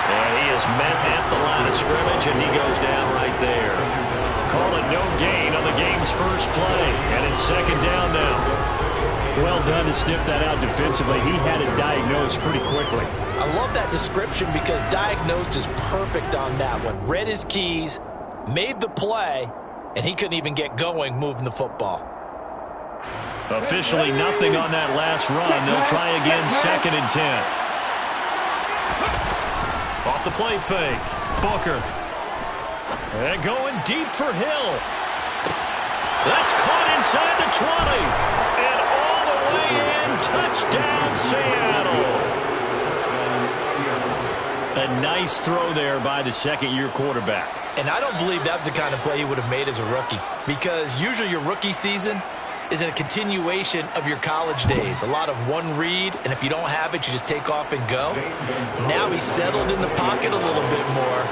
And he is met at the line of scrimmage, and he goes down right there. Call it no gain on the game's first play, and it's second down now. Well done to sniff that out defensively. He had it diagnosed pretty quickly. I love that description because diagnosed is perfect on that one. Read his keys, made the play, and he couldn't even get going moving the football. Officially nothing on that last run. They'll try again, 2nd and 10. Off the play fake. Booker. And going deep for Hill. That's caught inside the 20. And all the way in. Touchdown, Seattle. A nice throw there by the second-year quarterback. And I don't believe that was the kind of play he would have made as a rookie. Because usually your rookie season is a continuation of your college days. A lot of one read, and if you don't have it, you just take off and go. Now he's settled in the pocket a little bit more,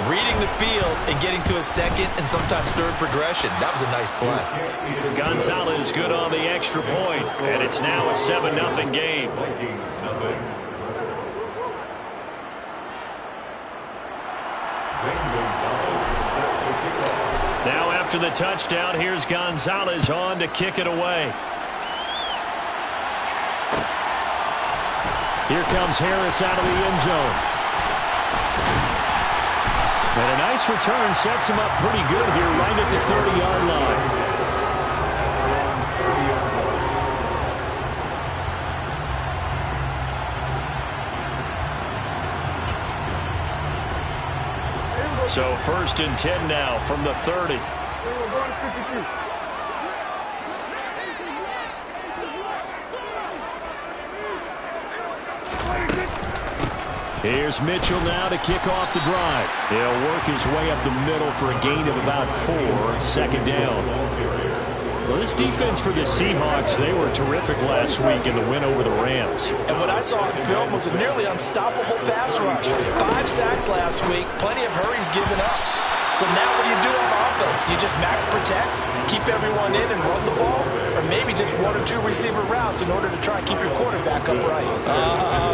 reading the field and getting to a second and sometimes third progression. That was a nice play. Gonzalez good on the extra point, and it's now a 7-0 game. Now after the touchdown, here's Gonzalez on to kick it away. Here comes Harris out of the end zone. And a nice return sets him up pretty good here right at the 30-yard line. So 1st and 10 now from the 30. Here's Mitchell now to kick off the drive. He'll work his way up the middle for a gain of about 4, 2nd down. Well, this defense for the Seahawks, they were terrific last week in the win over the Rams. And what I saw on film was a nearly unstoppable pass rush. 5 sacks last week, plenty of hurries given up. So now what do you do on offense? You just max protect, keep everyone in and run the ball, or maybe just 1 or 2 receiver routes in order to try and keep your quarterback upright.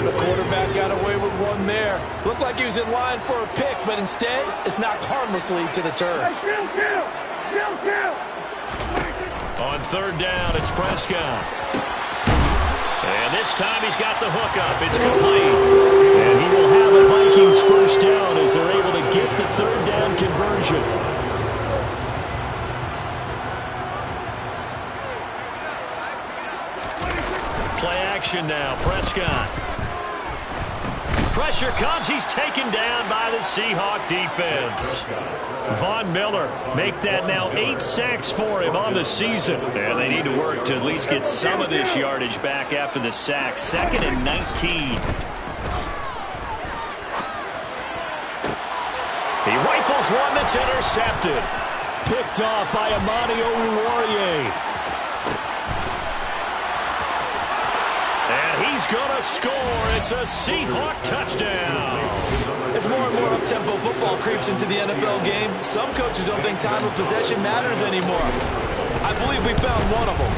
The quarterback got away with one there. Looked like he was in line for a pick, but instead it's knocked harmlessly to the turf. On 3rd down, it's Prescott. And this time he's got the hookup. It's complete. And he will have a Vikings 1st down as they're able to get the 3rd down conversion. Play action now. Prescott. Pressure comes. He's taken down by the Seahawk defense. Von Miller make that now 8 sacks for him on the season. And they need to work to at least get some of this yardage back after the sack. 2nd and 19. He rifles one that's intercepted. Picked off by Amani Oruwariye. And he's going to score. It's a Seahawk touchdown. As more and more up-tempo football creeps into the NFL game, some coaches don't think time of possession matters anymore. I believe we found one of them.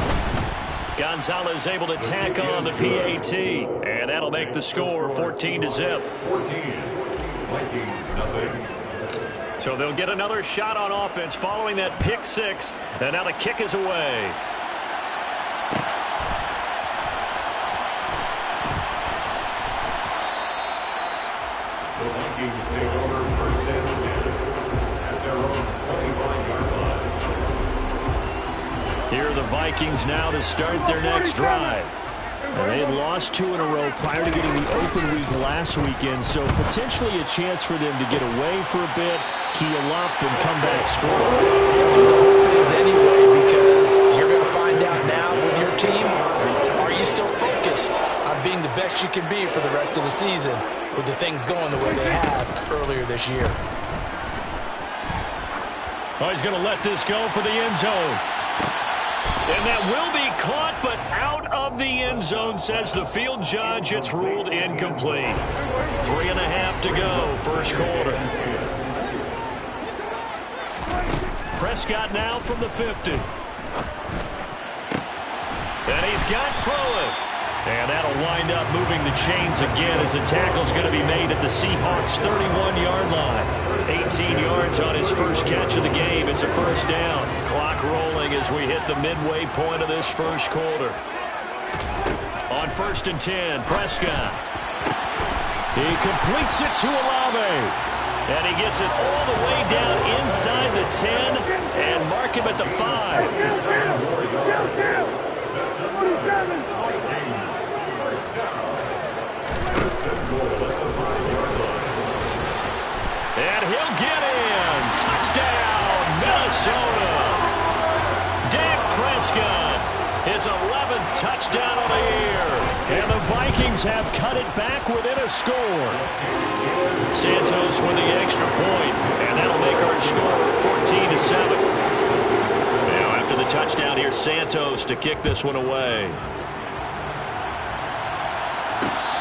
Gonzalez able to tack on the PAT, and that'll make the score 14-0. 14. Vikings, nothing. So they'll get another shot on offense following that pick 6, and now the kick is away. The Vikings take over 1st and 10 at their own 25-yard line. Here are the Vikings now to start their next drive. And they had lost 2 in a row prior to getting the open week last weekend, so potentially a chance for them to get away for a bit, keel up, and come back strong. That's what the hope is anyway, because you're going to find out now with your team, are you still focused on being the best you can be for the rest of the season with the things going the way they have earlier this year? Oh, he's going to let this go for the end zone. And that will be caught, but out of the end zone, says the field judge. It's ruled incomplete. 3.5 to go, first quarter. Prescott now from the 50. And he's got Pruitt. And that'll wind up moving the chains again as the tackle's going to be made at the Seahawks' 31-yard line. 18 yards on his first catch of the game. It's a first down. Clock rolling as we hit the midway point of this first quarter. On 1st and 10, Prescott. He completes it to Olave. And he gets it all the way down inside the 10 and mark him at the 5. And he'll get in. Touchdown, Minnesota. Dak Prescott, his 11th touchdown of the year. And the Vikings have cut it back within a score. Santos with the extra point, and that'll make our score 14-7. Now after the touchdown, here's Santos to kick this one away.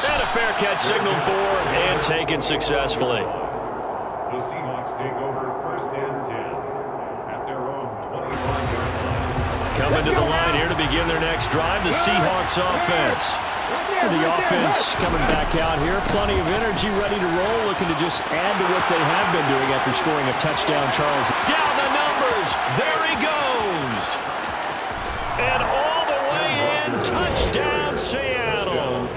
And a fair catch signaled for and taken successfully. The Seahawks take over 1st and 10 at their own 25-yard line. Coming to the line here to begin their next drive, the Seahawks offense. The offense coming back out here. Plenty of energy, ready to roll, looking to just add to what they have been doing after scoring a touchdown, Charles. Down the numbers. There he goes. And all the way in. Touchdown, Seattle.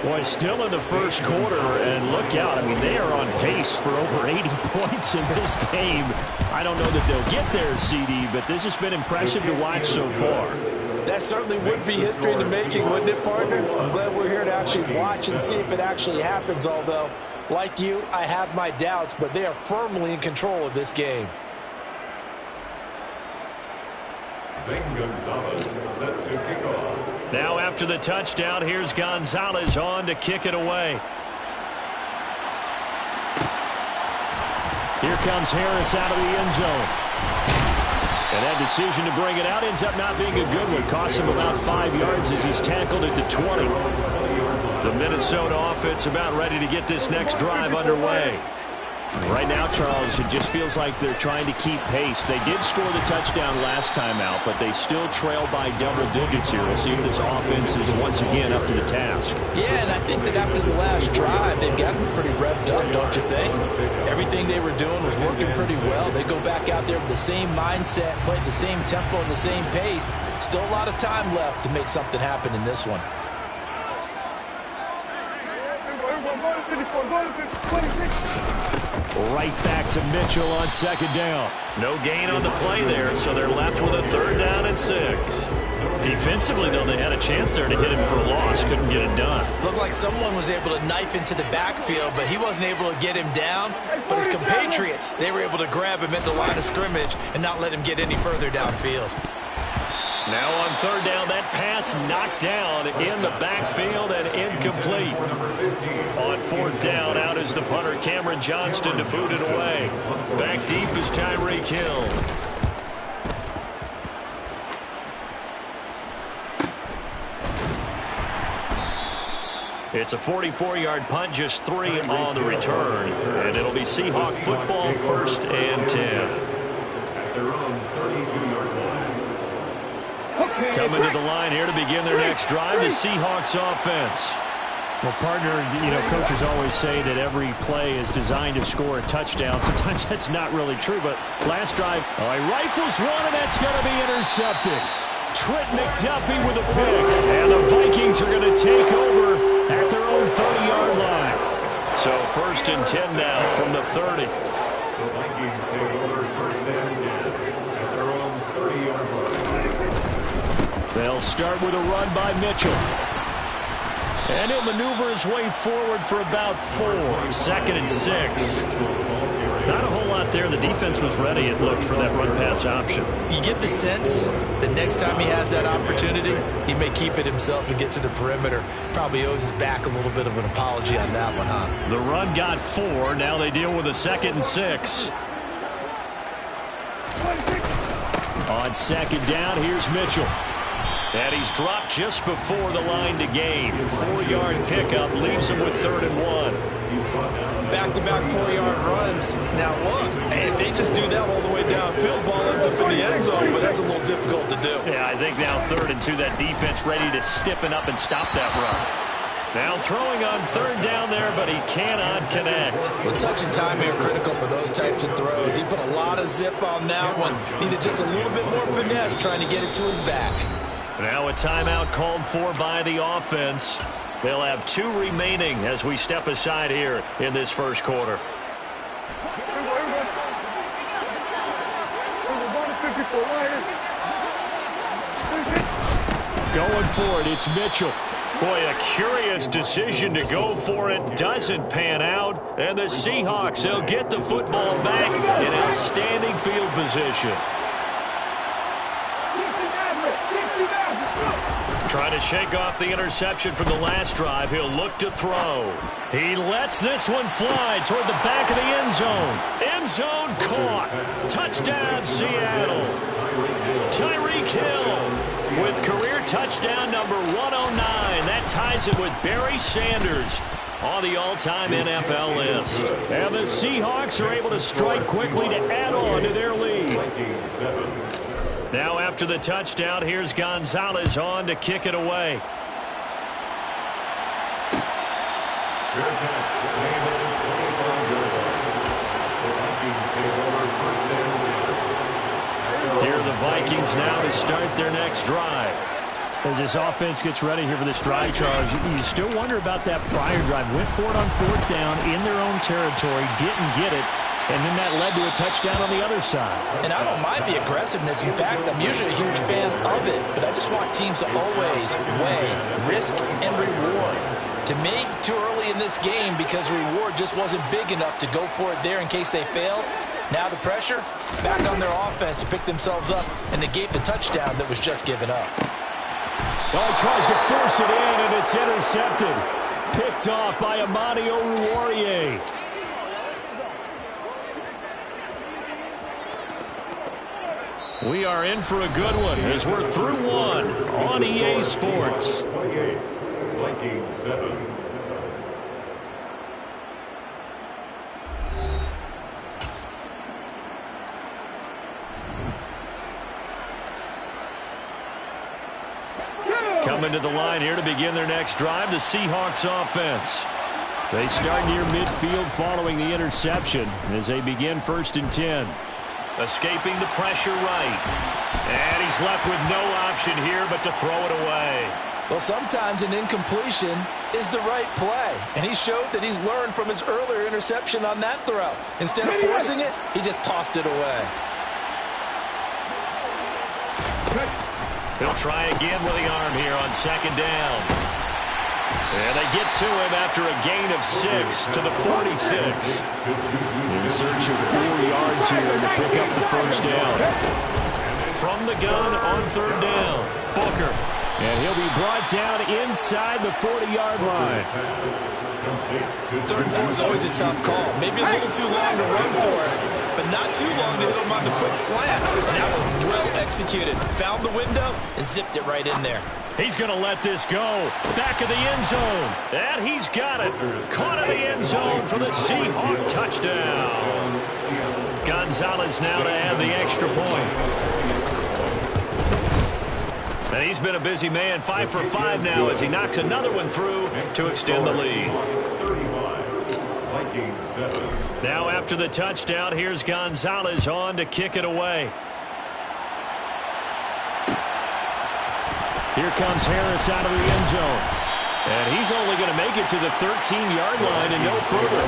Boy, still in the first quarter, and look out. I mean, they are on pace for over 80 points in this game. I don't know that they'll get there, CD, but this has been impressive to watch so far. That certainly would be history in the making, wouldn't it, partner? I'm glad we're here to actually watch and see if it actually happens, although, like you, I have my doubts, but they are firmly in control of this game. Gonzalez set to kick off. Now after the touchdown, here's Gonzalez on to kick it away. Here comes Harris out of the end zone. And that decision to bring it out ends up not being a good one. Costs him about 5 yards as he's tackled at the 20. The Minnesota offense about ready to get this next drive underway. Right now, Charles, it just feels like they're trying to keep pace. They did score the touchdown last time out, but they still trail by double digits here. We'll see if this offense is once again up to the task. Yeah, and I think that after the last drive, they've gotten pretty revved up, don't you think? Everything they were doing was working pretty well. They go back out there with the same mindset, playing the same tempo and the same pace. Still a lot of time left to make something happen in this one. Right back to Mitchell on 2nd down. No gain on the play there, so they're left with a 3rd down and 6. Defensively, though, they had a chance there to hit him for a loss. Couldn't get it done. Looked like someone was able to knife into the backfield, but he wasn't able to get him down. But his compatriots, they were able to grab him at the line of scrimmage and not let him get any further downfield. Now on 3rd down, that pass knocked down in the backfield and incomplete. On 4th down, out is the punter, Cameron Johnston, to boot it away. Back deep is Tyreek Hill. It's a 44-yard punt, just 3 on the return. And it'll be Seahawk football, 1st and 10. At their own 32-yard line. Coming to the line here to begin their next drive, the Seahawks offense. Well, partner, you know, coaches always say that every play is designed to score a touchdown. Sometimes that's not really true, but last drive, he rifles one, and that's going to be intercepted. Trent McDuffie with a pick, and the Vikings are going to take over at their own 30-yard line. So 1st and 10 now from the 30. The Vikings take over 1st and 10 at their own 30-yard line. They'll start with a run by Mitchell. And he'll maneuver his way forward for about 4. 2nd and 6. Not a whole lot there. The defense was ready, it looked, for that run-pass option. You get the sense that next time he has that opportunity, he may keep it himself and get to the perimeter. Probably owes his back a little bit of an apology on that one, huh? The run got 4. Now they deal with a 2nd and 6. On 2nd down, here's Mitchell. And he's dropped just before the line to gain. 4-yard pickup leaves him with 3rd and 1. Back-to-back 4-yard runs. Now look, if they just do that all the way downfield, ball ends up in the end zone, but that's a little difficult to do. Yeah, I think now 3rd and 2, that defense ready to stiffen up and stop that run. Now throwing on 3rd down there, but he cannot connect. Well, touch and time here critical for those types of throws. He put a lot of zip on that one. Needed just a little bit more finesse trying to get it to his back. Now a timeout called for by the offense. They'll have 2 remaining as we step aside here in this first quarter. Going for it, it's Mitchell. Boy, a curious decision to go for it. Doesn't pan out. And the Seahawks, they'll get the football back in outstanding field position. Trying to shake off the interception from the last drive. He'll look to throw. He lets this one fly toward the back of the end zone. End zone caught. Touchdown, Seattle. Tyreek Hill with career touchdown number 109. That ties it with Barry Sanders on the all-time NFL list. And the Seahawks are able to strike quickly to add on to their lead. Now after the touchdown, here's Gonzalez on to kick it away. Here are the Vikings now to start their next drive. As this offense gets ready here for this drive, Charles, you still wonder about that prior drive. Went for it on 4th down in their own territory, didn't get it, and then that led to a touchdown on the other side. And I don't mind the aggressiveness. In fact, I'm usually a huge fan of it, but I just want teams to always weigh risk and reward. To me, too early in this game because the reward just wasn't big enough to go for it there in case they failed. Now the pressure back on their offense to pick themselves up and negate the touchdown that was just given up. Well, he tries to force it in, and it's intercepted. Picked off by Amani Oruwariye. We are in for a good one as we're through one on EA Sports. 28, Vikings 7. Coming to the line here to begin their next drive, the Seahawks offense. They start near midfield following the interception as they begin 1st and 10. Escaping the pressure right. And he's left with no option here but to throw it away. Well, sometimes an incompletion is the right play. And he showed that he's learned from his earlier interception on that throw. Instead of forcing it, he just tossed it away. He'll try again with the arm here on 2nd down. And they get to him after a gain of 6 to the 46. In search of 4 yards here to pick up the 1st down. From the gun on 3rd down, Booker. And he'll be brought down inside the 40-yard line. 3rd and 4 is always a tough call. Maybe a little too long to run for it, but not too long to hit him on the quick slant. And that was well executed. Found the window and zipped it right in there. He's going to let this go. Back of the end zone. And he's got it. Caught in the end zone for the Seahawk touchdown. Gonzalez now to add the extra point. And he's been a busy man, 5 for 5 now as he knocks another one through to extend the lead. Now after the touchdown, here's Gonzalez on to kick it away. Here comes Harris out of the end zone. And he's only going to make it to the 13-yard line and no further.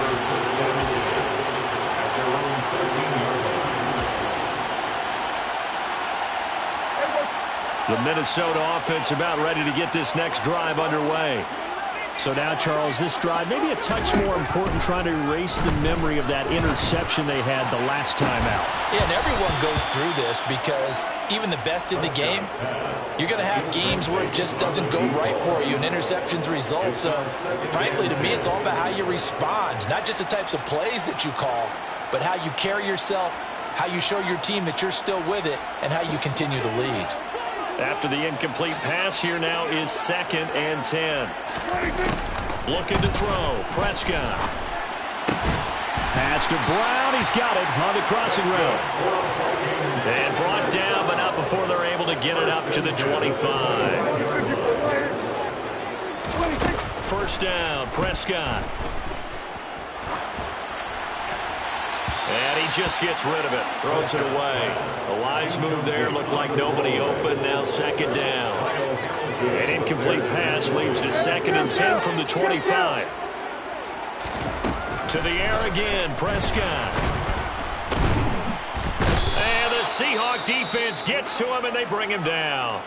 The Minnesota offense about ready to get this next drive underway. So now, Charles, this drive maybe a touch more important, trying to erase the memory of that interception they had the last time out. Yeah, and everyone goes through this because even the best in the game, you're going to have games where it just doesn't go right for you and interceptions result. So, frankly, to me, it's all about how you respond, not just the types of plays that you call, but how you carry yourself, how you show your team that you're still with it, and how you continue to lead. After the incomplete pass, here now is 2nd and 10. Looking to throw. Prescott. Pass to Brown. He's got it on the crossing route. And brought down, but not before they're able to get it up to the 25. First down, Prescott. And he just gets rid of it. Throws it away. A wise move there. Looked like nobody open. Now 2nd down. An incomplete pass leads to 2nd and 10 from the 25. To the air again, Prescott. And the Seahawk defense gets to him, and they bring him down.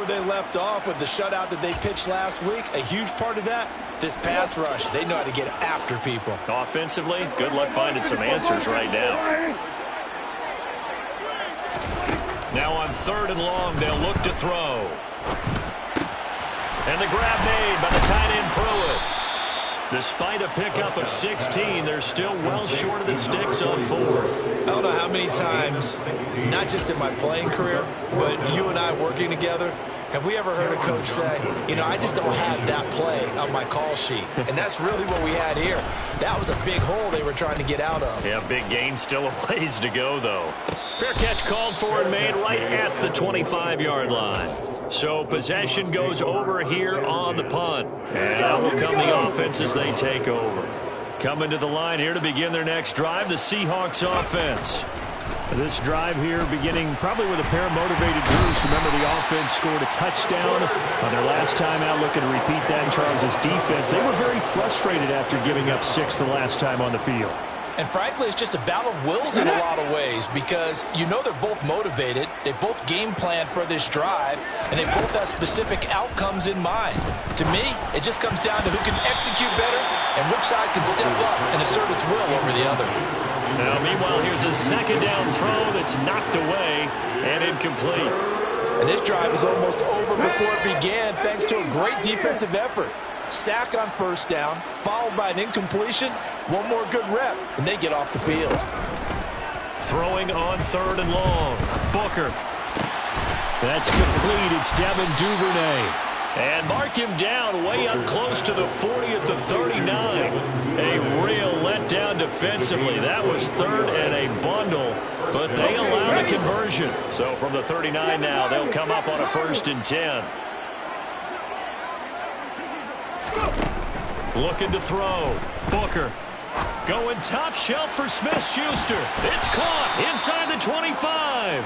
They left off with the shutout that they pitched last week. A huge part of that, this pass rush. They know how to get after people. Offensively, good luck finding some answers right now. Now on 3rd and long, they'll look to throw. And the grab made by the tight end Pruitt. Despite a pickup of 16, they're still well short of the sticks on 4th. I don't know how many times, not just in my playing career, but you and I working together, have we ever heard a coach say, you know, I just don't have that play on my call sheet. And that's really what we had here. That was a big hole they were trying to get out of. Yeah, big gain, still a ways to go, though. Fair catch called for and made right at the 25-yard line. So possession goes over here on the punt. And out will come the offense as they take over. Coming to the line here to begin their next drive, the Seahawks offense. This drive here beginning probably with a pair of motivated Bruce. Remember, the offense scored a touchdown on their last time out, looking to repeat that in Charles' defense. They were very frustrated after giving up 6 the last time on the field. And frankly, it's just a battle of wills in a lot of ways because you know they're both motivated. They both game plan for this drive, and they both have specific outcomes in mind. To me, it just comes down to who can execute better and which side can step up and assert its will over the other. Now, meanwhile, here's a 2nd down throw that's knocked away and incomplete. And this drive is almost over before it began thanks to a great defensive effort. Sack on 1st down, followed by an incompletion, one more good rep, and they get off the field. Throwing on 3rd and long. Booker. That's complete. It's Devin Duvernay. And mark him down way up close to the 40 at the 39. A real letdown defensively. That was 3rd and a bundle, but they allowed a conversion. So from the 39 now, they'll come up on a 1st and 10. Looking to throw. Booker. Going top shelf for Smith-Schuster. It's caught inside the 25.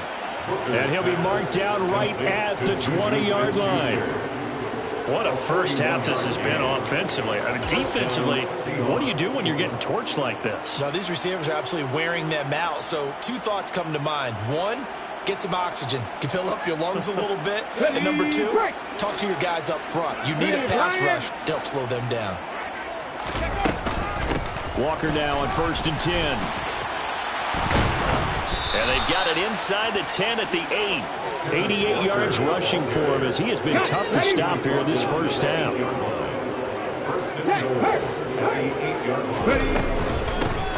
And he'll be marked down right at the 20-yard line. What a first half this has been offensively. I mean, defensively, what do you do when you're getting torched like this? Now, these receivers are absolutely wearing them out. So 2 thoughts come to mind. 1, get some oxygen. You fill up your lungs a little bit. And number 2, talk to your guys up front. You need a pass rush to help slow them down. Walker now on 1st and 10. And they've got it inside the 10 at the 8. 88 yards rushing for him as he has been tough to stop here this first half.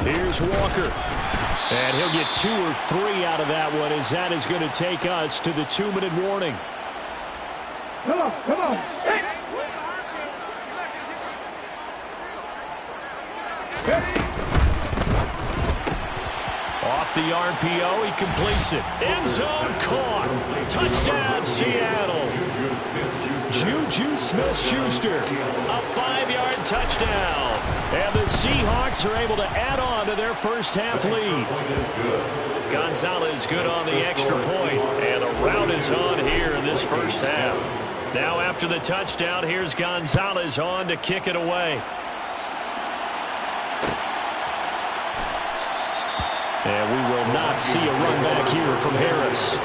Here's Walker. And he'll get 2 or 3 out of that one as that is going to take us to the 2-minute warning. Come on, come on. Off the RPO, he completes it. End zone caught. Touchdown, Seattle. Juju Smith-Schuster. A 5-yard touchdown. And the Seahawks are able to add on to their first half lead. Gonzalez good on the extra point. And the route is is on here in this first half. Now after the touchdown, here's Gonzalez on to kick it away. And we will not see a run back here from Harris.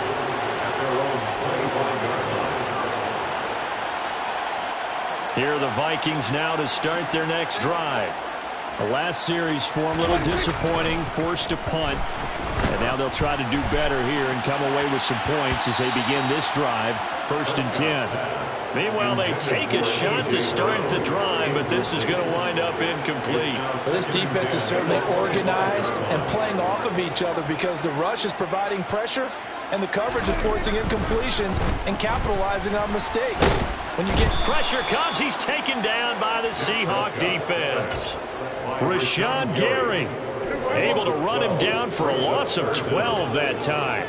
Here are the Vikings now to start their next drive. The last series for them, a little disappointing, forced to punt. And now they'll try to do better here and come away with some points as they begin this drive, 1st and 10. Meanwhile, they take a shot to start the drive, but this is going to wind up incomplete. Well, this defense is certainly organized and playing off of each other because the rush is providing pressure and the coverage is forcing incompletions and capitalizing on mistakes. When you get pressure comes, he's taken down by the Seahawk defense. Rashawn Gary able to run him down for a loss of 12 that time.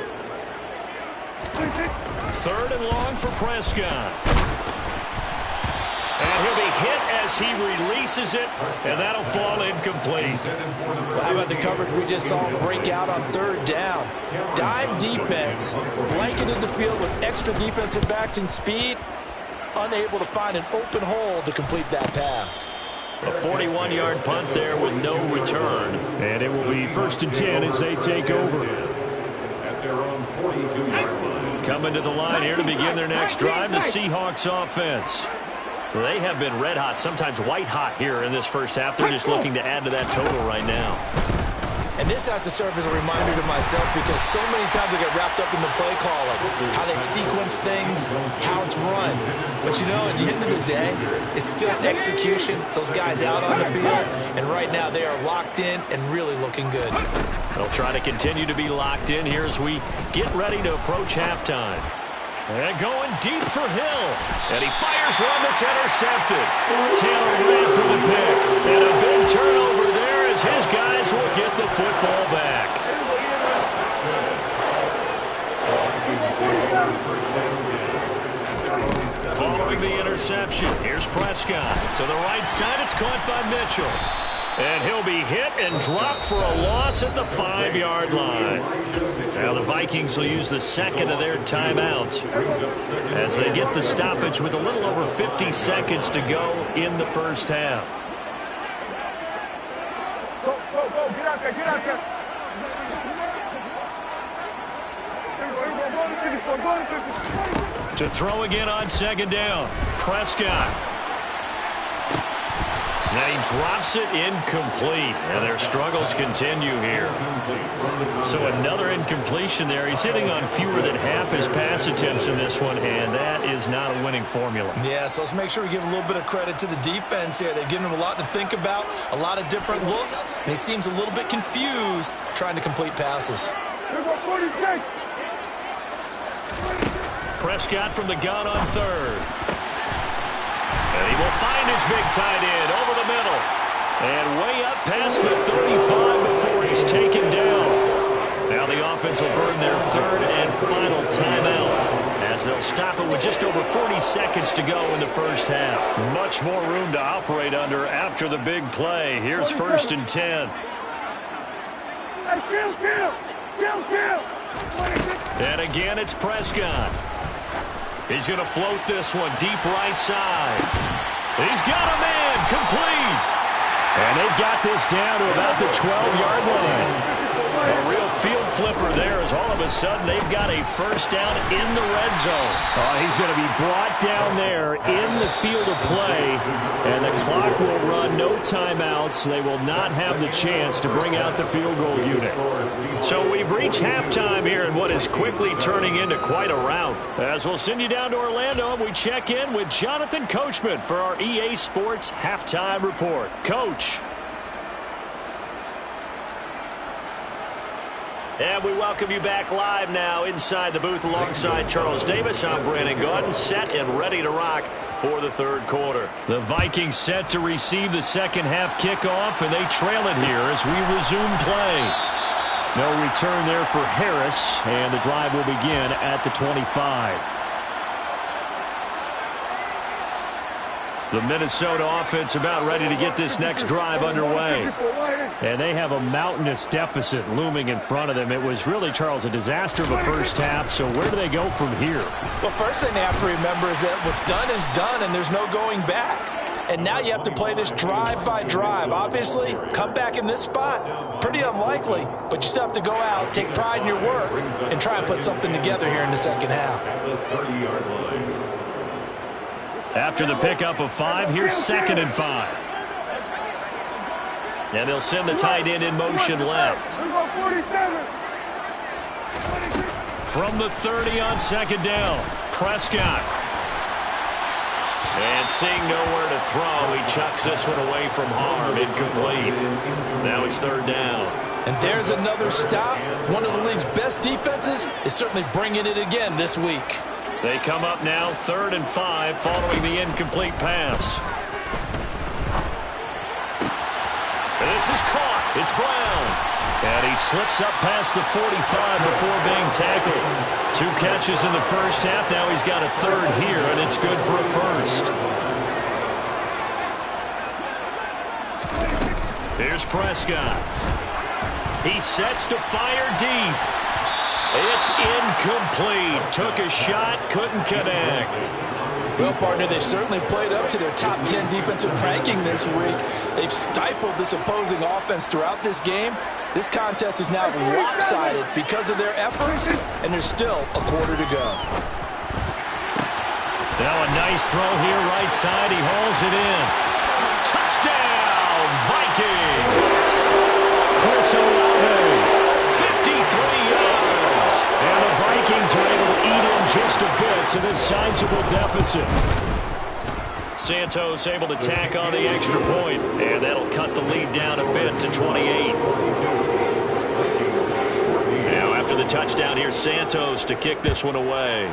3rd and long for Prescott. And he'll be hit as he releases it, and that'll fall incomplete. Well, how about the coverage we just saw him break out on 3rd down? Dime defense, blanketed the field with extra defensive backs and speed, unable to find an open hole to complete that pass. A 41-yard punt there with no return. And it will be 1st and 10 as they take over. At their own 42-yard line. Coming to the line here to begin their next drive, the Seahawks offense. They have been red hot, sometimes white hot here in this first half. They're just looking to add to that total right now. And this has to serve as a reminder to myself because so many times I get wrapped up in the play calling, how they sequence things, how it's run. But you know, at the end of the day, it's still execution. Those guys out on the field, and right now they are locked in and really looking good. They'll try to continue to be locked in here as we get ready to approach halftime. And going deep for Hill. And he fires one that's intercepted. Taylor Rapp with a pick. And a big turnover there as his guys will get the football back. Following the interception, here's Prescott. To the right side, it's caught by Mitchell. And he'll be hit and dropped for a loss at the 5-yard line. Now the Vikings will use the second of their timeouts as they get the stoppage with a little over 50 seconds to go in the first half. Go, get out there, get out there. To throw again on 2nd down, Prescott. Now he drops it incomplete, and their struggles continue here. So another incompletion there. He's hitting on fewer than half his pass attempts in this one, and that is not a winning formula. Yeah, so let's make sure we give a little bit of credit to the defense here. They've given him a lot to think about, a lot of different looks, and he seems a little bit confused trying to complete passes. Prescott from the gun on 3rd. And he will find his big tight end over the middle. And way up past the 35 before he's taken down. Now the offense will burn their 3rd and final timeout as they'll stop it with just over 40 seconds to go in the first half. Much more room to operate under after the big play. Here's 1st and 10. Kill. And again, it's Prescott. He's going to float this one deep right side. He's got a man complete. And they've got this down to about the 12-yard line. A real field flipper there as all of a sudden they've got a first down in the red zone. He's going to be brought down there in the field of play. And the clock will run, no timeouts. They will not have the chance to bring out the field goal unit. So we've reached halftime here in what is quickly turning into quite a rout. As we'll send you down to Orlando and we check in with Jonathan Coachman for our EA Sports Halftime Report. Coach. And we welcome you back live now inside the booth alongside Charles Davis. I'm Brandon Gaudin, set and ready to rock for the 3rd quarter. The Vikings set to receive the second half kickoff, and they trail it here as we resume play. No return there for Harris, and the drive will begin at the 25. The Minnesota offense about ready to get this next drive underway. And they have a mountainous deficit looming in front of them. It was really, Charles, a disaster of a first half. So where do they go from here? Well, first thing they have to remember is that what's done is done, and there's no going back. And now you have to play this drive by drive. Obviously, come back in this spot, pretty unlikely, but you still have to go out, take pride in your work, and try and put something together here in the second half. After the pickup of 5, here's 2nd and 5. And they'll send the tight end in motion left. From the 30 on 2nd down, Prescott. And seeing nowhere to throw, he chucks this one away from harm, incomplete. Now it's 3rd down. And there's another stop. One of the league's best defenses is certainly bringing it again this week. They come up now 3rd and 5 following the incomplete pass. And this is caught. It's Brown. And he slips up past the 45 before being tackled. 2 catches in the first half. Now he's got a 3rd here, and it's good for a 1st. Here's Prescott. He sets to fire deep. It's incomplete. Took a shot, couldn't connect. Well, partner, they've certainly played up to their top 10 defensive ranking this week. They've stifled this opposing offense throughout this game. This contest is now lopsided because of their efforts, and there's still a quarter to go. Now a nice throw here, right side. He hauls it in. Touchdown, Vikings! Chris Olave, 53 yards. And the Vikings are able to eat in just a bit to this sizable deficit. Santos able to tack on the extra point, and that'll cut the lead down a bit to 28. Now after the touchdown, here's Santos to kick this one away.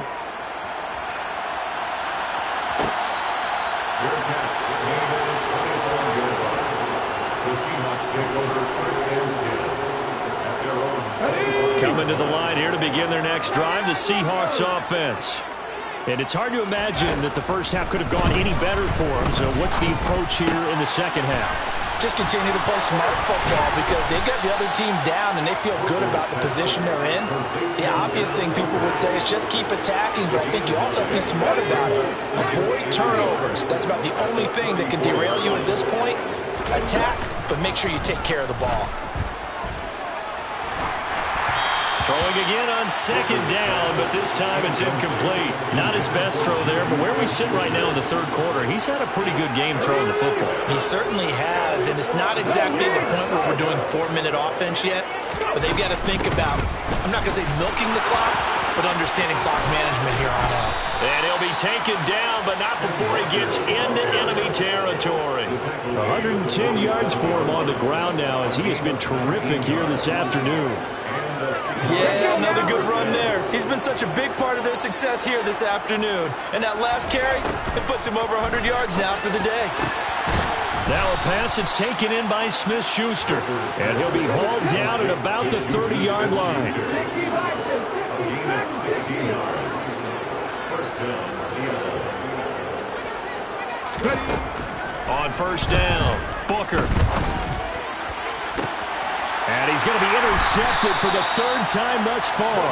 Coming to the line here to begin their next drive, the Seahawks offense. And it's hard to imagine that the first half could have gone any better for them. So what's the approach here in the second half? Just continue to play smart football because they got the other team down and they feel good about the position they're in. The obvious thing people would say is just keep attacking, but I think you also have to be smart about it. Avoid turnovers. That's about the only thing that can derail you at this point. Attack, but make sure you take care of the ball. Throwing again on 2nd down, but this time it's incomplete. Not his best throw there, but where we sit right now in the 3rd quarter, he's had a pretty good game throwing the football. He certainly has, and it's not exactly the point where we're doing 4-minute offense yet, but they've got to think about, I'm not going to say milking the clock, but understanding clock management here on out. And he'll be taken down, but not before he gets into enemy territory. 110 yards for him on the ground now, as he has been terrific here this afternoon. Yeah, another good run there. He's been such a big part of their success here this afternoon. And that last carry, it puts him over 100 yards now for the day. Now a pass that's taken in by Smith-Schuster. And he'll be hauled down at about the 30-yard line. On 1st down, Booker. And he's going to be intercepted for the 3rd time thus far.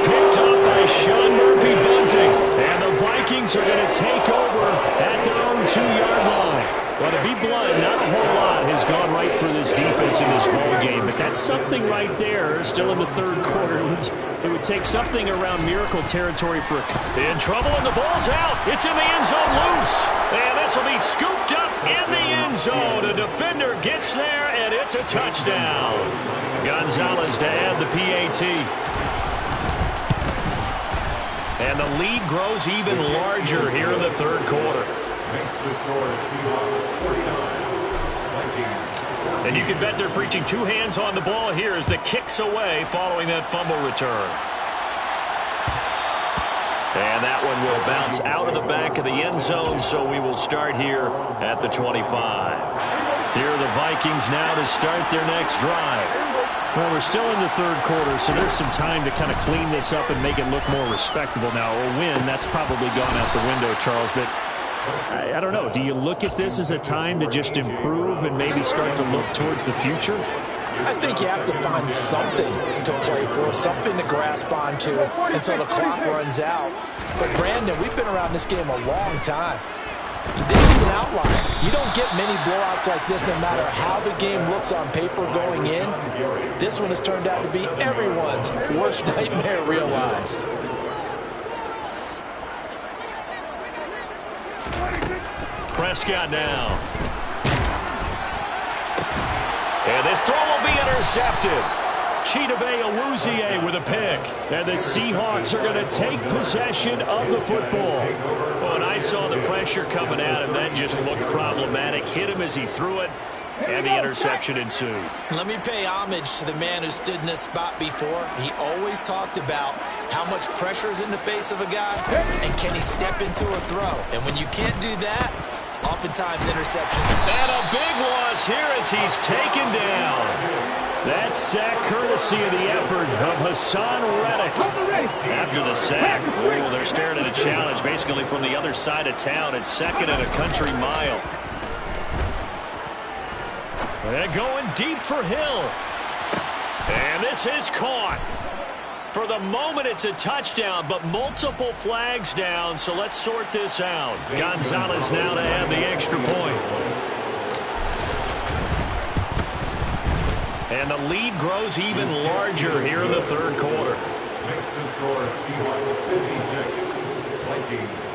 Picked up by Sean Murphy-Bunting. And the Vikings are going to take over at their own 2-yard line. Well, to be blunt, not a whole lot has gone right for this defense in this ball game. But that's something right there, still in the 3rd quarter. It would take something around miracle territory for in trouble, and the ball's out. It's in the end zone loose. And this will be scooped up in the end zone. A defender gets there, and it's a touchdown. Gonzalez to add the PAT. And the lead grows even larger here in the 3rd quarter. Makes the score Seahawks 49. And you can bet they're preaching 2 hands on the ball here as the kick's away following that fumble return. And that one will bounce out of the back of the end zone, so we will start here at the 25. Here are the Vikings now to start their next drive. Well, we're still in the 3rd quarter, so there's some time to kind of clean this up and make it look more respectable. Now, a win, that's probably gone out the window, Charles, but I don't know. Do you look at this as a time to just improve and maybe start to look towards the future? I think you have to find something to play for, something to grasp onto until the clock runs out. But, Brandon, we've been around this game a long time. This is an outlier. You don't get many blowouts like this no matter how the game looks on paper going in. This one has turned out to be everyone's worst nightmare realized. Prescott now. And this throw will be intercepted. Chidobe Awuzie with a pick. And the Seahawks are going to take possession of the football. Well, and I saw the pressure coming at him. That just looked problematic. Hit him as he threw it, and the interception ensued. Let me pay homage to the man who stood in this spot before. He always talked about how much pressure is in the face of a guy, and can he step into a throw. And when you can't do that, oftentimes interception. And a big loss here as he's taken down. That sack courtesy of the effort of Hassan Reddick. After the sack, they're staring at a challenge basically from the other side of town. It's second and a country mile. And going deep for Hill. And this is caught. For the moment, it's a touchdown, but multiple flags down, so let's sort this out. Gonzalez now to add the extra point. And the lead grows even larger here in the third quarter. Makes the score Seahawks 56, Vikings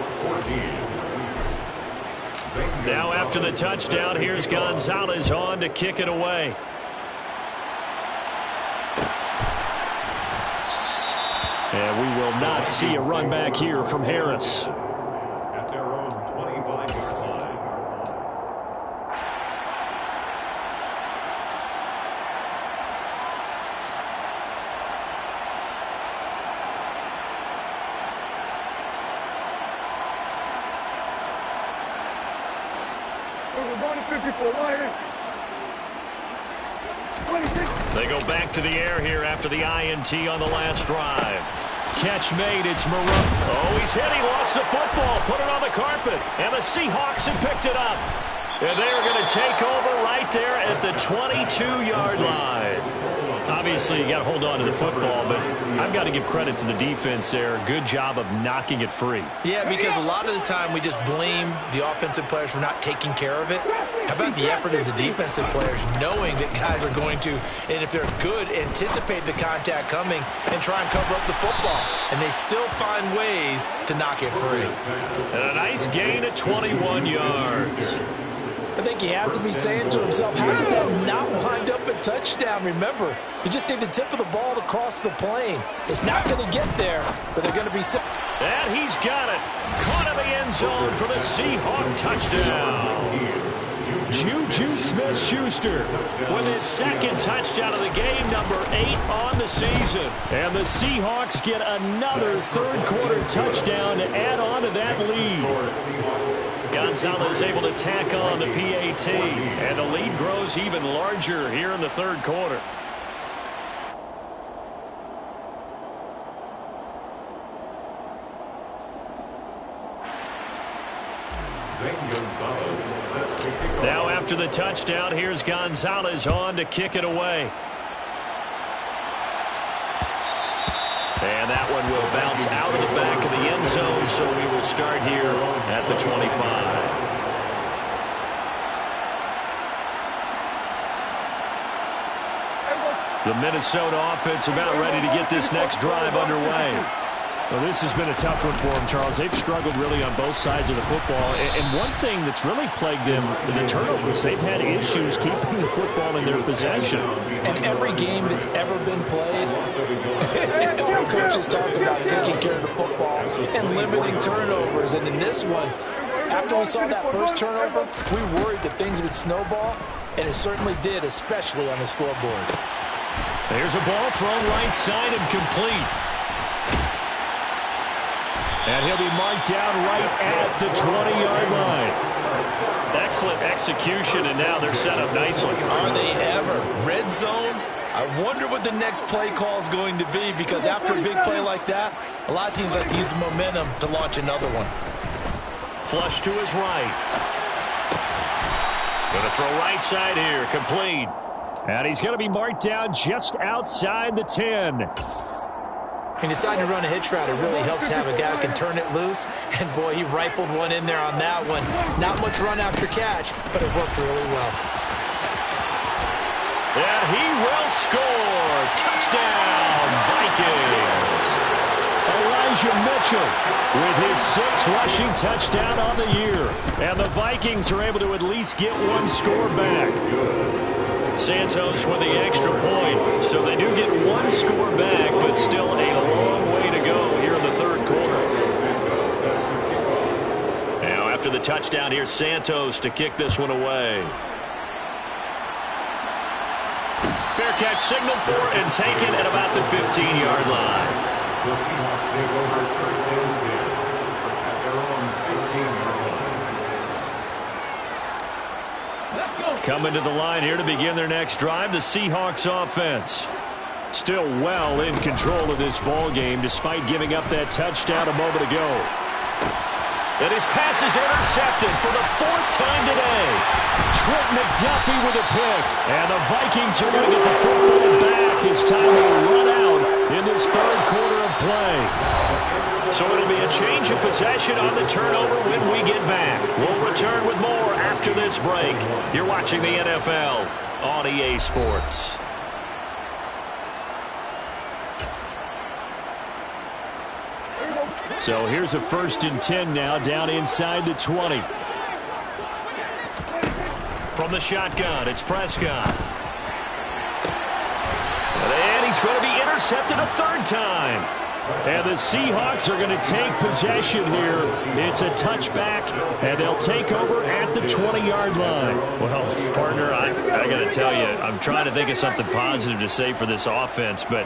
14. Now after the touchdown, here's Gonzalez on to kick it away. And we will not see a run back here from Harris. At their own 25-yard line. They go back to the air here after the INT on the last drive. Catch made, it's Moreau. Oh, he's hit, he lost the football, put it on the carpet, and the Seahawks have picked it up. And they're going to take over right there at the 22-yard line. Obviously, you got to hold on to the football, but I've got to give credit to the defense there. Good job of knocking it free. Yeah, because a lot of the time we just blame the offensive players for not taking care of it. How about the effort of the defensive players knowing that guys are going to, and if they're good, anticipate the contact coming and try and cover up the football. And they still find ways to knock it free. And a nice gain of 21 yards. I think he has to be saying to himself, how did that not wind up a touchdown? Remember, you just need the tip of the ball to cross the plane. It's not going to get there, but they're going to be... And he's got it. Caught in the end zone for the Seahawk touchdown. Juju Smith-Schuster with his second touchdown of the game, number 8 on the season. And the Seahawks get another third-quarter touchdown to add on to that lead. Gonzalez able to tack on the PAT, and the lead grows even larger here in the third quarter. Now after the touchdown, here's Gonzalez on to kick it away. And that one will bounce out of the back of the end zone, so we will start here at the 25. The Minnesota offense about ready to get this next drive underway. Well, this has been a tough one for them, Charles. They've struggled really on both sides of the football. And one thing that's really plagued them, the turnovers. They've had issues keeping the football in their possession. And every game that's ever been played, all coaches talk about taking care of the football and limiting turnovers. And in this one, after we saw that first turnover, we worried that things would snowball, and it certainly did, especially on the scoreboard. There's a ball thrown right side and complete. And he'll be marked down right at the 20-yard line. Excellent execution, and now they're set up nicely. Are they ever? Red zone? I wonder what the next play call is going to be, because after a big play like that, a lot of teams like to use the momentum to launch another one. Flush to his right. Going to throw right side here. Complete. And he's going to be marked down just outside the 10. He decided to run a hitch route. It really helped to have a guy who can turn it loose. And, boy, he rifled one in there on that one. Not much run after catch, but it worked really well. And he will score. Touchdown, Vikings. Elijah Mitchell with his 6th rushing touchdown on the year. And the Vikings are able to at least get one score back. Santos with the extra point. So they do get one score back, but still a long way to go here in the third quarter. Now after the touchdown, here's Santos to kick this one away. Fair catch signaled for and taken at about the 15-yard line. The Seahawks take over first and 10 at their own 15-yard line. Coming to the line here to begin their next drive, the Seahawks offense. Still well in control of this ball game despite giving up that touchdown a moment ago. And his pass is intercepted for the 4th time today. Trent McDuffie with a pick. And the Vikings are going to get the football back as time will run out in this third quarter of play. So it'll be a change of possession on the turnover when we get back. We'll return with more after this break. You're watching the NFL on EA Sports. So here's a 1st and 10 now down inside the 20. From the shotgun, it's Prescott. And he's going to be intercepted a 3rd time. And the Seahawks are going to take possession here. It's a touchback, and they'll take over at the 20-yard line. Well, partner, I got to tell you, I'm trying to think of something positive to say for this offense, but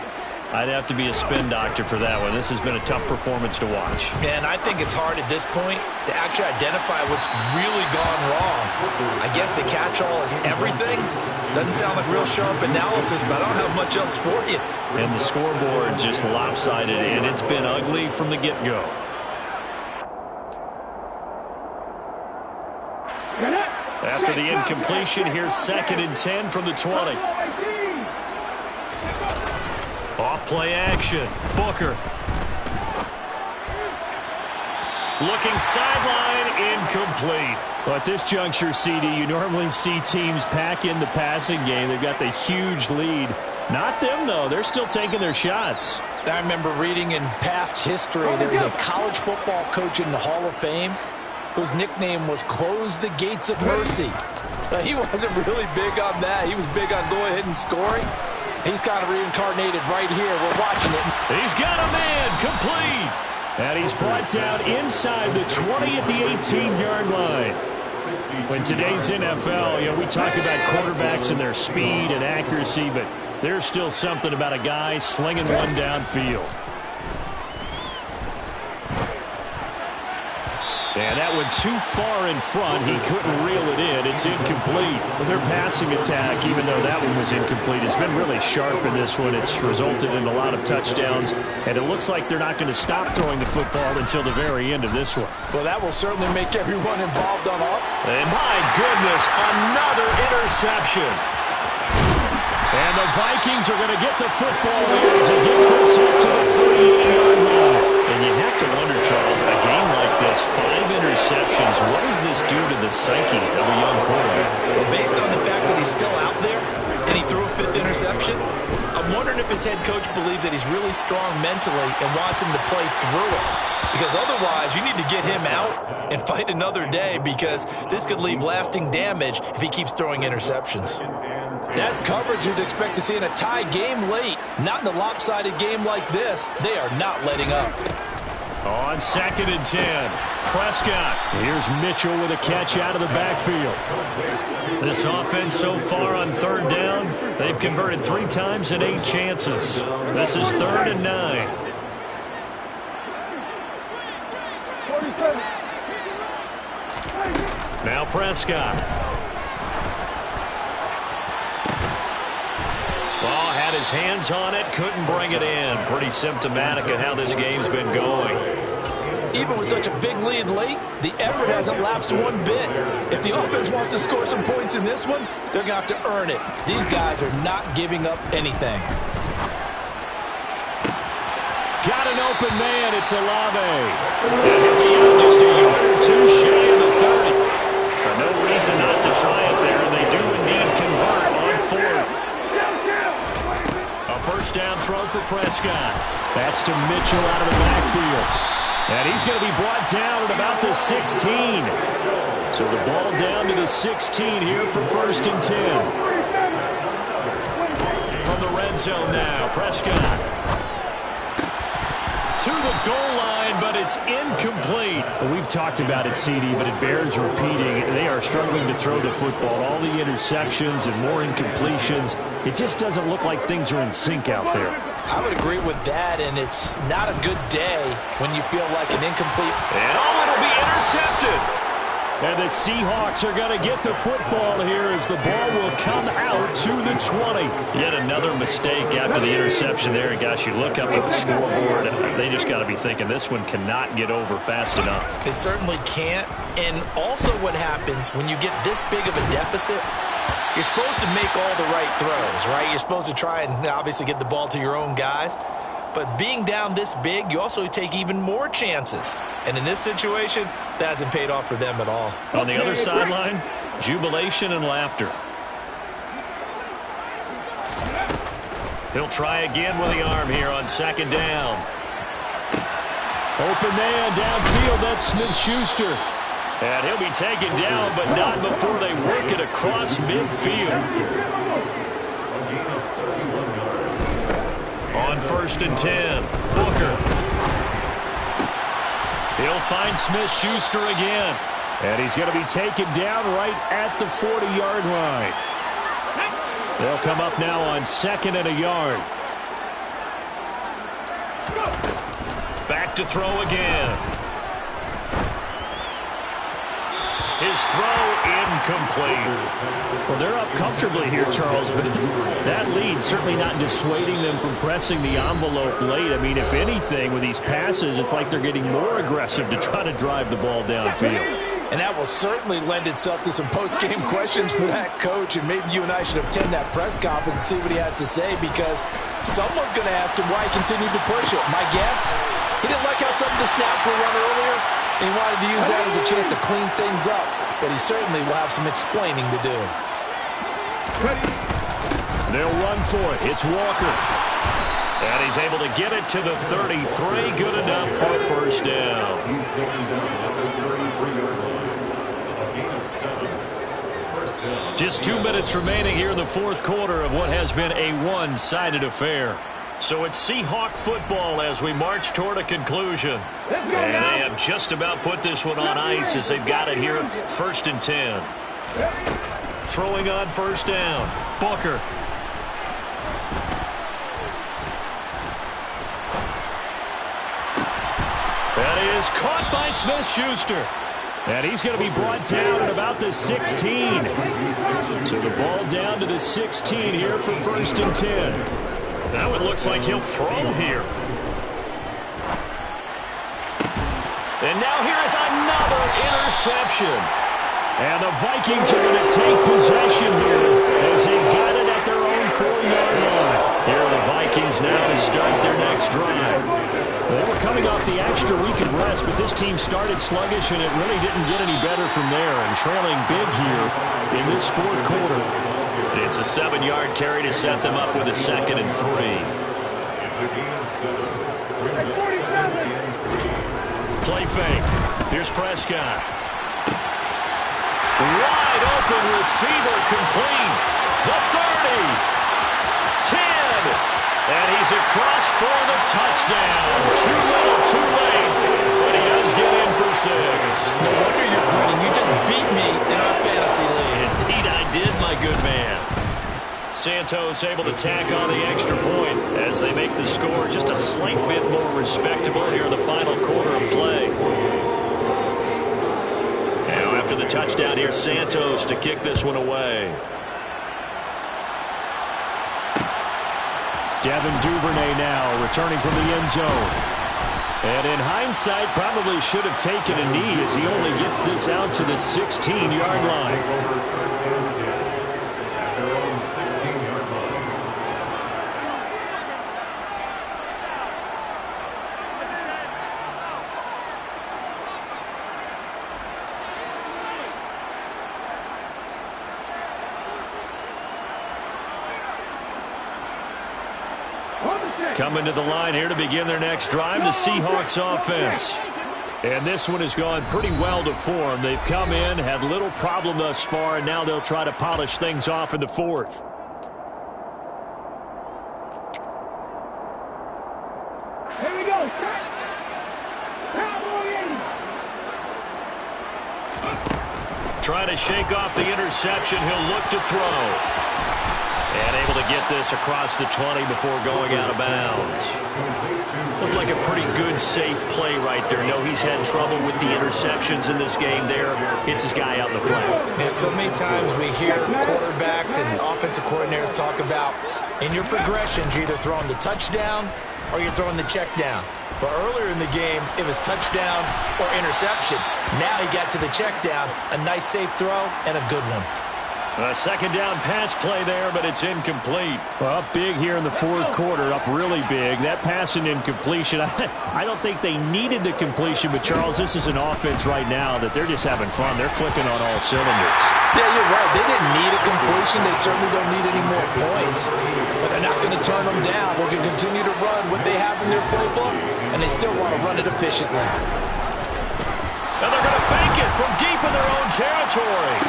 I'd have to be a spin doctor for that one. This has been a tough performance to watch. And I think it's hard at this point to actually identify what's really gone wrong. I guess the catch-all is everything. Doesn't sound like real sharp analysis, but I don't have much else for you. And the scoreboard just lopsided, and it's been ugly from the get-go. After the incompletion, here's 2nd and 10 from the 20. Off-play action. Booker. Looking sideline, incomplete. Well, at this juncture, CD, you normally see teams pack in the passing game. They've got the huge lead. Not them, though. They're still taking their shots. I remember reading in past history, there was a college football coach in the Hall of Fame whose nickname was Close the Gates of Mercy. He wasn't really big on that. He was big on going ahead and scoring. He's kind of reincarnated right here. We're watching it. He's got a man. Complete. And he's brought down inside the 20 at the 18-yard line. In today's NFL, we talk about quarterbacks and their speed and accuracy, but there's still something about a guy slinging one downfield. And that went too far in front. He couldn't reel it in. It's incomplete. Their passing attack, even though that one was incomplete, has been really sharp in this one. It's resulted in a lot of touchdowns, and it looks like they're not going to stop throwing the football until the very end of this one. Well, that will certainly make everyone involved on up. And my goodness, another interception. And the Vikings are going to get the football as it gets this up to the 38-yard line. And you have to wonder, Charles, a game like this, 5 interceptions, what does this do to the psyche of a young quarterback? Well, based on the fact that he's still out there and he threw a 5th interception, I'm wondering if his head coach believes that he's really strong mentally and wants him to play through it. Because otherwise, you need to get him out and fight another day, because this could leave lasting damage if he keeps throwing interceptions. That's coverage you'd expect to see in a tie game late. Not in a lopsided game like this. They are not letting up. On 2nd and 10, Prescott. Here's Mitchell with a catch out of the backfield. This offense so far on 3rd down, they've converted 3 times in 8 chances. This is 3rd and 9. Now Prescott. Ball had his hands on it, couldn't bring it in. Pretty symptomatic of how this game's been going. Even with such a big lead late, the effort hasn't lapsed one bit. If the offense wants to score some points in this one, they're going to have to earn it. These guys are not giving up anything. Got an open man. It's Olave. And he'll be out just a yard or two shy of the 30. No reason not to try it there, and they do indeed convert on fourth. A first down throw for Prescott. That's to Mitchell out of the backfield. And he's going to be brought down at about the 16. So the ball down to the 16 here for 1st and 10. From the red zone now, Prescott. To the goal line, but it's incomplete. Well, we've talked about it, CD, but it bears repeating. They are struggling to throw the football. All the interceptions and more incompletions. It just doesn't look like things are in sync out there. I would agree with that, and it's not a good day when you feel like an incomplete. And it'll be intercepted. And the Seahawks are going to get the football here as the ball will come out to the 20. Yet another mistake after the interception there. And gosh, you look up at the scoreboard, and they just got to be thinking this one cannot get over fast enough. It certainly can't. And also what happens when you get this big of a deficit, you're supposed to make all the right throws, right? You're supposed to try and obviously get the ball to your own guys. But being down this big, you also take even more chances. And in this situation, that hasn't paid off for them at all. On the other sideline, jubilation and laughter. He'll try again with the arm here on 2nd down. Open man downfield, that's Smith-Schuster. And he'll be taken down, but not before they work it across midfield. On 1st and 10, Booker. He'll find Smith-Schuster again. And he's going to be taken down right at the 40-yard line. They'll come up now on 2nd and a yard. Back to throw again. His throw incomplete. Well, they're up comfortably here, Charles, but that lead certainly not dissuading them from pressing the envelope late. I mean, if anything, with these passes, it's like they're getting more aggressive to try to drive the ball downfield. And that will certainly lend itself to some post-game questions for that coach, and maybe you and I should attend that press conference and see what he has to say, because someone's going to ask him why he continued to push it. My guess, he didn't like how some of the snaps were run earlier, and he wanted to use that as a chance to clean things up. But he certainly will have some explaining to do. They'll run for it. It's Walker. And he's able to get it to the 33. Good enough for a first down. He's taken down at the 33-yard line. A gain of 7. First down. Just 2 minutes remaining here in the 4th quarter of what has been a one-sided affair. So it's Seahawk football as we march toward a conclusion. And they have just about put this one on ice as they've got it here, 1st and 10. Throwing on 1st down, Booker. That is caught by Smith-Schuster. And he's going to be brought down at about the 16. So the ball down to the 16 here for 1st and 10. Now it looks like he'll throw here. And now here is another interception. And the Vikings are going to take possession here as they've got it at their own 4-yard line. Here are the Vikings now to start their next drive. They were coming off the extra week of rest, but this team started sluggish, and it really didn't get any better from there. And trailing big here in this 4th quarter. It's a 7-yard carry to set them up with a 2nd and 3. It's a gain of 7. Play fake. Here's Prescott. Wide open receiver complete. The 30. 10. And he's across for the touchdown. Too little, too late. But he does get in for 6. No wonder you're grinning. You just beat me in our fantasy league. Indeed I did, my good man. Santos able to tack on the extra point as they make the score just a slight bit more respectable here in the final quarter of play. Now after the touchdown, here's Santos to kick this one away. Devin Duvernay now returning from the end zone. And in hindsight, probably should have taken a knee as he only gets this out to the 16-yard line. First and 10 at their own 16-yard line. Coming to the line here to begin their next drive, the Seahawks offense. And this one has gone pretty well to form. They've come in, had little problem thus far, and now they'll try to polish things off in the fourth. Here we go. Set. Cowboy in. Trying to shake off the interception. He'll look to throw. And able to get this across the 20 before going out of bounds. Looked like a pretty good, safe play right there. No, he's had trouble with the interceptions in this game there. Hits his guy out in the flat. Yeah, so many times we hear quarterbacks and offensive coordinators talk about in your progressions, you're either throwing the touchdown or you're throwing the check down. But earlier in the game, it was touchdown or interception. Now he got to the check down, a nice safe throw, and a good one. A second down pass play there, but it's incomplete. Well, up big here in the fourth quarter, up really big. That pass and incompletion, I don't think they needed the completion, but Charles, this is an offense right now that they're just having fun. They're clicking on all cylinders. Yeah, you're right. They didn't need a completion. They certainly don't need any more points. But they're not going to turn them down. They're going to continue to run what they have in their playbook, and they still want to run it efficiently. And they're going to fake it from deep in their own territory.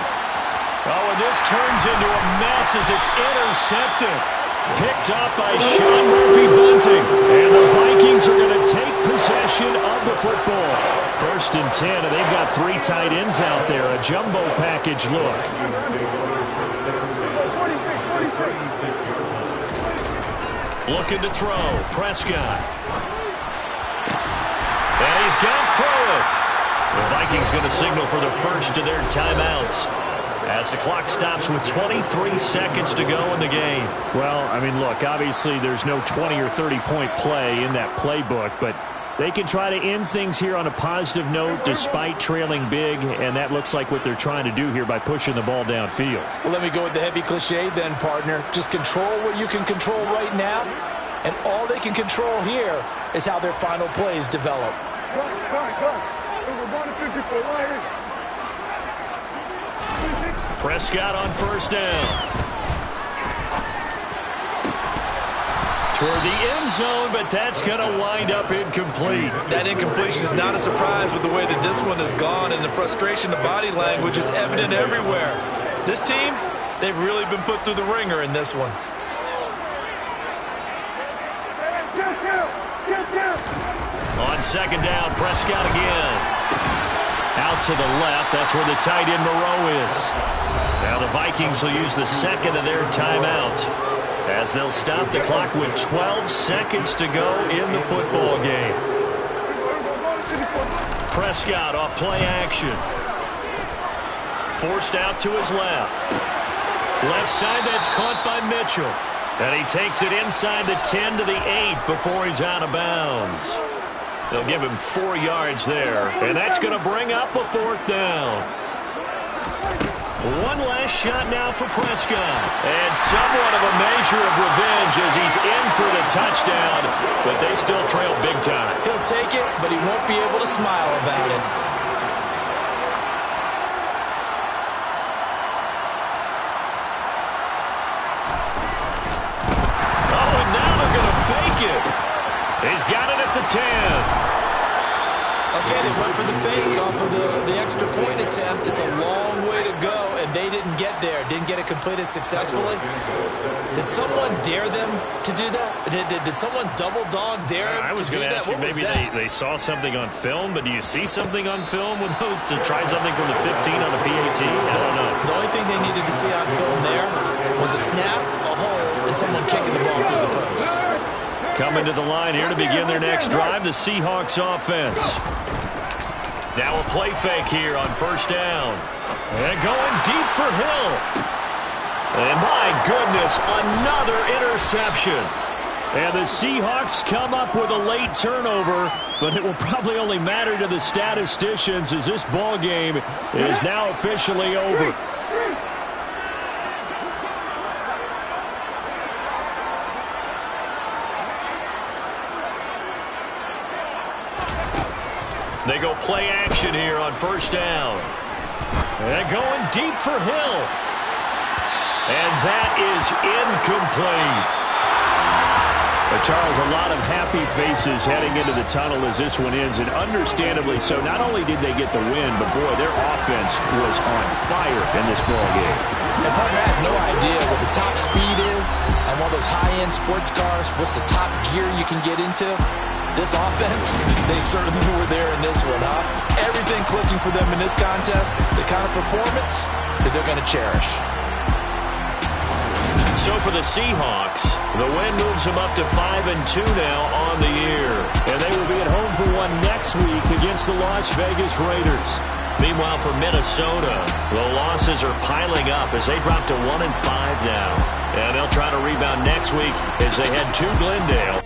Oh, and this turns into a mess as it's intercepted. Picked up by Sean Murphy-Bunting. And the Vikings are going to take possession of the football. First and 10, and they've got three tight ends out there. A jumbo package look. Looking to throw. Prescott. And he's got Pruitt. The Vikings going to signal for the first of their timeouts as the clock stops with 23 seconds to go in the game. Well, I mean, look, obviously there's no 20 or 30-point play in that playbook, but they can try to end things here on a positive note despite trailing big, and that looks like what they're trying to do here by pushing the ball downfield. Well, let me go with the heavy cliche then, partner. Just control what you can control right now, and all they can control here is how their final plays develop. Prescott on first down. Toward the end zone, but that's going to wind up incomplete. That incompletion is not a surprise with the way that this one has gone, and the frustration, the body language is evident everywhere. This team, they've really been put through the ringer in this one. On second down, Prescott again. Out to the left, that's where the tight end Moreau is. Now the Vikings will use the second of their timeouts as they'll stop the clock with 12 seconds to go in the football game. Prescott off play action. Forced out to his left. Left side, that's caught by Mitchell. And he takes it inside the 10 to the 8 before he's out of bounds. They'll give him 4 yards there, and that's going to bring up a fourth down. One last shot now for Prescott. And somewhat of a measure of revenge as he's in for the touchdown, but they still trail big time. He'll take it, but he won't be able to smile about it. Oh, and now they're going to fake it. He's got it at the 10. Okay, they went for the fake off of the extra point attempt. It's a long way to go, and they didn't get there. Didn't get it completed successfully. Did someone dare them to do that? Did someone double dog dare them I was to do going to that? ask you, maybe they saw something on film, but do you see something on film with those to try something from the 15 on the PAT? I don't know. The only thing they needed to see on film there was a snap, a hole, and someone kicking the ball through the post. Coming to the line here to begin their next drive, the Seahawks offense. Now a play fake here on first down. And going deep for Hill. And my goodness, another interception. And the Seahawks come up with a late turnover, but it will probably only matter to the statisticians as this ball game is now officially over. They go play action here on first down. And going deep for Hill. And that is incomplete. But Charles, a lot of happy faces heading into the tunnel as this one ends, and understandably so. Not only did they get the win, but boy, their offense was on fire in this ball game. And partner, I have no idea what the top speed is on one of those high-end sports cars. What's the top gear you can get into? This offense, they certainly were there in this one, huh? Everything clicking for them in this contest, the kind of performance that they're going to cherish. So for the Seahawks, the win moves them up to 5-2 now on the year. And they will be at home for one next week against the Las Vegas Raiders. Meanwhile, for Minnesota, the losses are piling up as they drop to 1-5 now. And they'll try to rebound next week as they head to Glendale.